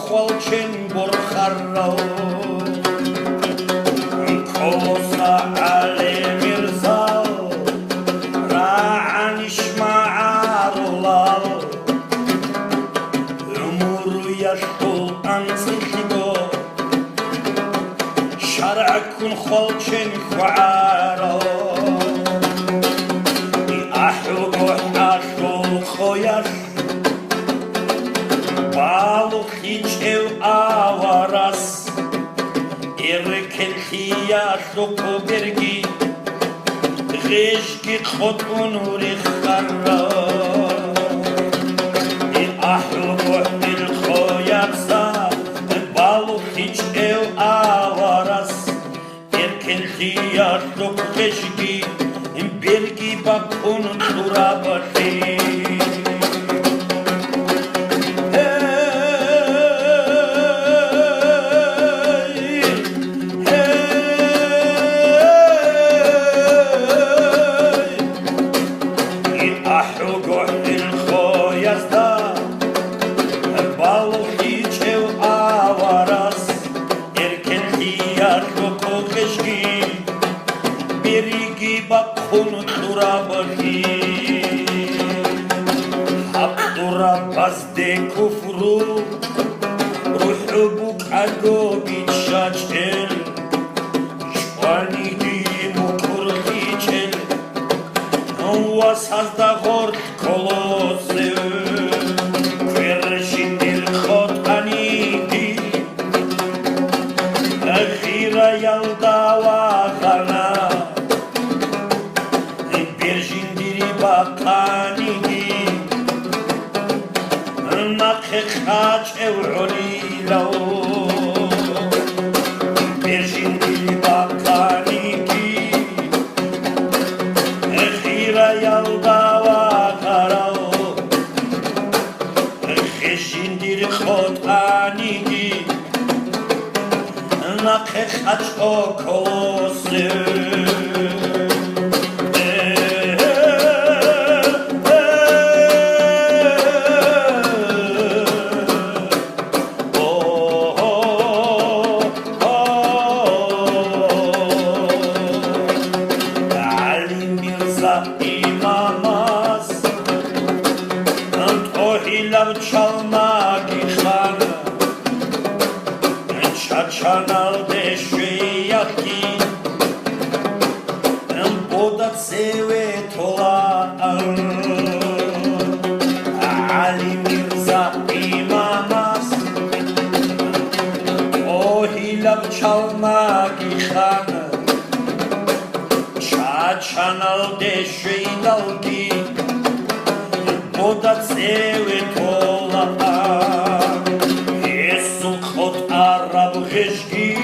ხვალჩენ ბორხარავ კოლოსა ალე მირზალ რა ანიშმაარლალ უმურია შულ ანციხიბო შარაკუნ ხვალჩენ ხვარავ აჰლგო აშულ ხოიაშ Balukhichev avaras Erkelhiya shokobergi Reshki khotunuri kharra Ahlugo ilkhoyatsa Balukhichev avaras Erkelhiya shokeshki Bergi bakun turabashi Bazde kufru ruhubuk agobit shachel shwani di mukurhichel was hazda gord kolose kvershindir khot anidi akhira yalda wa khana berjindiri bakani خاج اورونی لو برشیدی با کاری کی خیره یلدا و خراو خشیندی خود آنی کی نخ خاج او کلوسه Çalmaki xana Çaçanal deşveyaki Boda sevet olan Ali Mirza imamaz O hilal çalmaki xana Çaçanal deşveyaki Boda sevet olan Arab geshki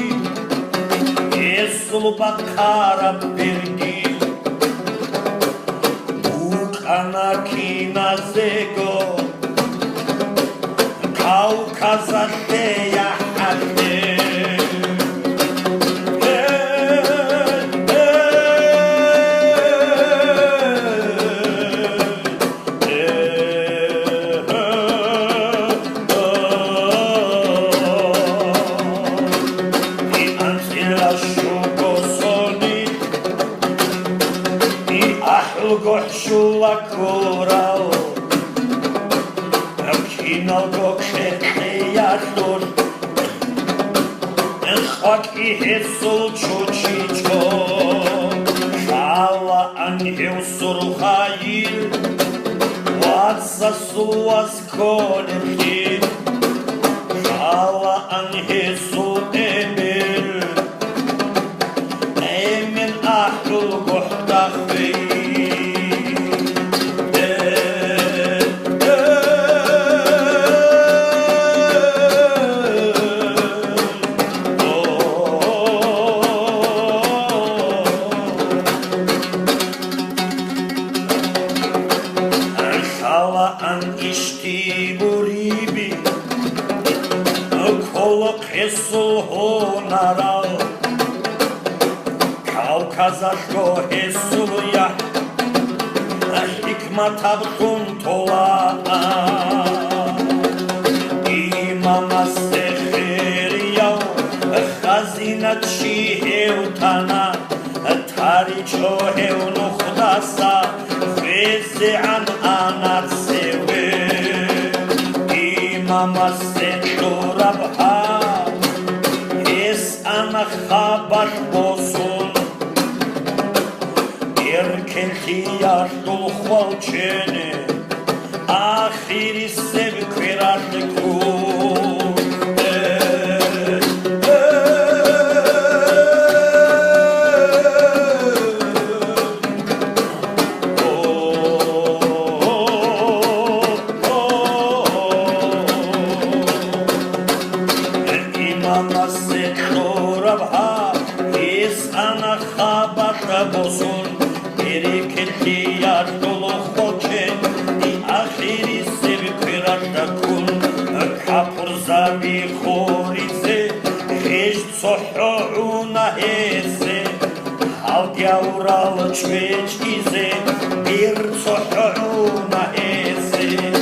Esul bakarab bergi Buk anakina zego Kaukazate ya hadde Goshula koral Kinal gokhe yashur Khaki hesul chuchicho Shala angel surkhayil Vatsa suas kolhi Shala angel su emir Emin ahlul gohtafi Honaral Kaukazasho Hesuya Hikmatab Kuntola İmamas تشيهوتانا تاريخو هونو خداسا ويزي عن أنا تسوي إمام السنتورا بها إس أنا خبر بوسون إركنتي ياشدو خالچيني آخری سب کرد کن İmam Sektörü ha is ana haber bozun bereketli yar dolu hoçen آخری سب کرد کن کپر زبی خوریزه خشت صحعونه هسه حال یورال چویچ ایزه بیر صحعونه هسه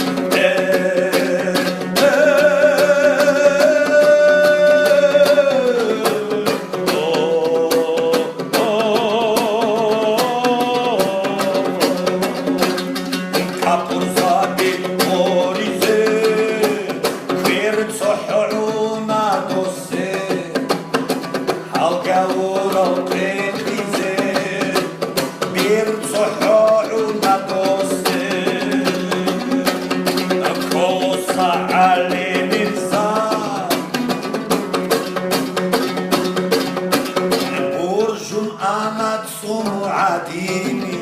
عديمي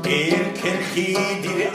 إركن خيدر